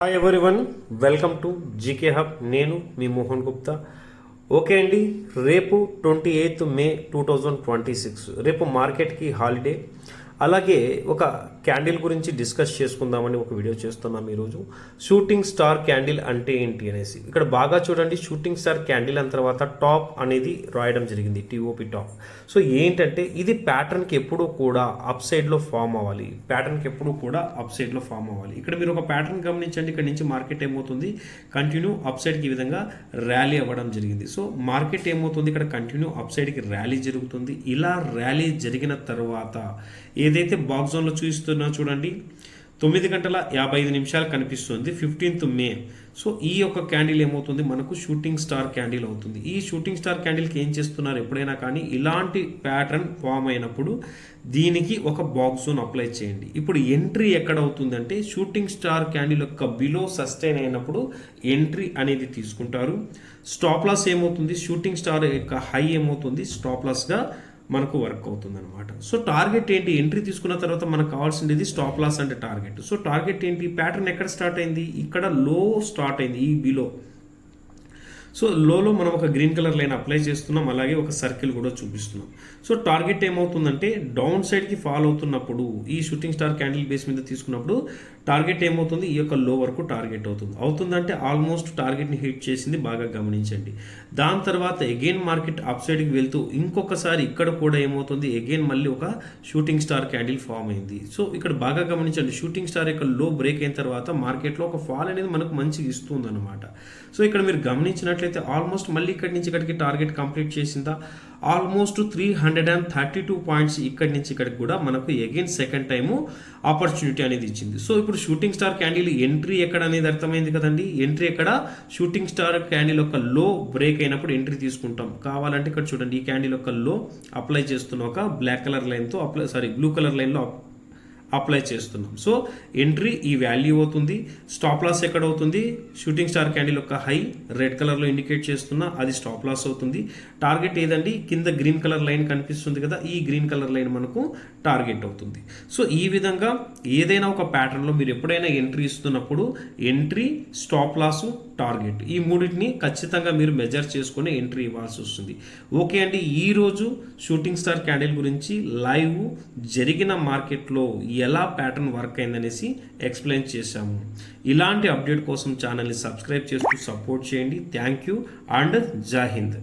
Hi everyone, welcome to GK hub. నేను మీ Mohan Gupta. Okay అండి, రేపు 28 మే 2026 రేపు మార్కెట్కి హాలిడే. అలాగే ఒక క్యాండిల్ గురించి డిస్కస్ చేసుకుందామని ఒక వీడియో చేస్తున్నాం ఈరోజు. షూటింగ్ స్టార్ క్యాండిల్ అంటే ఏంటి అనేసి ఇక్కడ బాగా చూడండి. షూటింగ్ స్టార్ క్యాండిల్ అన్న తర్వాత టాప్ అనేది రాయడం జరిగింది, టీఓపి టాప్. సో ఏంటంటే ఇది ప్యాటర్న్కి ఎప్పుడూ కూడా అప్ సైడ్లో ఫామ్ అవ్వాలి. ఇక్కడ మీరు ఒక ప్యాటర్న్ గమనించండి. ఇక్కడ నుంచి మార్కెట్ ఏమవుతుంది, కంటిన్యూ అప్ సైడ్కి ఈ విధంగా ర్యాలీ అవ్వడం జరిగింది. సో మార్కెట్ ఏమవుతుంది, ఇక్కడ కంటిన్యూ అప్ సైడ్కి ర్యాలీ జరుగుతుంది. ఇలా ర్యాలీ జరిగిన తర్వాత ఏదైతే బాక్స్ జోన్లో చూస్తున్నా చూడండి, 9:55 కనిపిస్తుంది 15th మే. సో ఈ యొక్క క్యాండిల్ ఏమవుతుంది, మనకు షూటింగ్ స్టార్ క్యాండిల్ అవుతుంది. ఈ షూటింగ్ స్టార్ క్యాండిల్కి ఏం చేస్తున్నారు, ఎప్పుడైనా కానీ ఇలాంటి ప్యాటర్న్ ఫామ్ అయినప్పుడు దీనికి ఒక బాక్స్ జోన్ అప్లై చేయండి. ఇప్పుడు ఎంట్రీ ఎక్కడ అవుతుంది అంటే షూటింగ్ స్టార్ క్యాండిల్ యొక్క బిలో సస్టైన్ అయినప్పుడు ఎంట్రీ అనేది తీసుకుంటారు. స్టాప్ లాస్ ఏమవుతుంది, షూటింగ్ స్టార్ యొక్క హై ఏమవుతుంది, స్టాప్ లాస్గా మనకు వర్క్ అవుతుంది అనమాట. సో టార్గెట్ ఏంటి, ఎంట్రీ తీసుకున్న తర్వాత మనకు కావాల్సింది స్టాప్ లాస్ అంటే టార్గెట్. సో టార్గెట్ ఏంటి, ప్యాటర్న్ ఎక్కడ స్టార్ట్ అయింది, ఇక్కడ లో స్టార్ట్ అయింది, ఈ బిలో. సో లోలో మనం ఒక గ్రీన్ కలర్ లైన్ అప్లై చేస్తున్నాం, అలాగే ఒక సర్కిల్ కూడా చూపిస్తున్నాం. సో టార్గెట్ ఏమవుతుందంటే డౌన్ సైడ్కి ఫాలో అవుతున్నప్పుడు ఈ షూటింగ్ స్టార్ క్యాండిల్ బేస్ మీద తీసుకున్నప్పుడు టార్గెట్ ఏమవుతుంది, ఈ యొక్క లో వరకు టార్గెట్ అవుతుందంటే ఆల్మోస్ట్ టార్గెట్ని హిట్ చేసింది, బాగా గమనించండి. దాని తర్వాత అగైన్ మార్కెట్ అప్ సైడ్కి వెళ్తూ ఇంకొకసారి ఇక్కడ కూడా ఏమవుతుంది, అగైన్ మళ్ళీ ఒక షూటింగ్ స్టార్ క్యాండిల్ ఫామ్ అయింది. సో ఇక్కడ బాగా గమనించండి, షూటింగ్ స్టార్ యొక్క లో బ్రేక్ అయిన తర్వాత మార్కెట్లో ఒక ఫాల్ అనేది మనకు మంచిగా ఇస్తుంది అనమాట. సో ఇక్కడ మీరు గమనించినట్లయితే ఆల్మోస్ట్ మళ్ళీ ఇక్కడి నుంచి ఇక్కడికి టార్గెట్ కంప్లీట్ చేసిందా, ఆల్మోస్ట్ 332 పాయింట్స్ ఇక్కడి నుంచి ఇక్కడికి కూడా మనకు అగైన్ సెకండ్ టైము ఆపర్చునిటీ అనేది ఇచ్చింది. సో ఇప్పుడు షూటింగ్ స్టార్ క్యాండిల్ ఎంట్రీ ఎక్కడ అనేది అర్థమైంది కదండి. ఎంట్రీ ఎక్కడ, షూటింగ్ స్టార్ క్యాండిల్ యొక్క లో బ్రేక్ అయినప్పుడు ఎంట్రీ తీసుకుంటాం. కావాలంటే ఇక్కడ చూడండి, ఈ క్యాండిల్ యొక్క లో అప్లై చేస్తున్న ఒక బ్లాక్ కలర్ లైన్తో బ్లూ కలర్ లైన్లో అప్లై చేస్తున్నాం. సో ఎంట్రీ ఈ వాల్యూ అవుతుంది. స్టాప్ లాస్ ఎక్కడ అవుతుంది, షూటింగ్ స్టార్ క్యాండిల్ యొక్క హై రెడ్ కలర్లో ఇండికేట్ చేస్తున్నా, అది స్టాప్ లాస్ అవుతుంది. టార్గెట్ ఏదండి, కింద గ్రీన్ కలర్ లైన్ కనిపిస్తుంది కదా, ఈ గ్రీన్ కలర్ లైన్ మనకు టార్గెట్ అవుతుంది. సో ఈ విధంగా ఏదైనా ఒక ప్యాటర్న్లో మీరు ఎప్పుడైనా ఎంట్రీ ఇస్తున్నప్పుడు ఎంట్రీ, స్టాప్ లాసు, టార్గెట్, ఈ మూడింటిని ఖచ్చితంగా మీరు మెజర్ చేసుకుని ఎంట్రీ ఇవ్వాల్సి వస్తుంది. ఓకే అండి, ఈరోజు షూటింగ్ స్టార్ క్యాండిల్ గురించి లైవ్ జరిగిన మార్కెట్లో ఎలా ప్యాటర్న్ వర్క్ అయిందనేసి ఎక్స్ప్లెయిన్ చేశాము. ఇలాంటి అప్డేట్ కోసం ఛానల్ని సబ్స్క్రైబ్ చేస్తూ సపోర్ట్ చేయండి. థ్యాంక్ యూ అండ్ జై హింద్.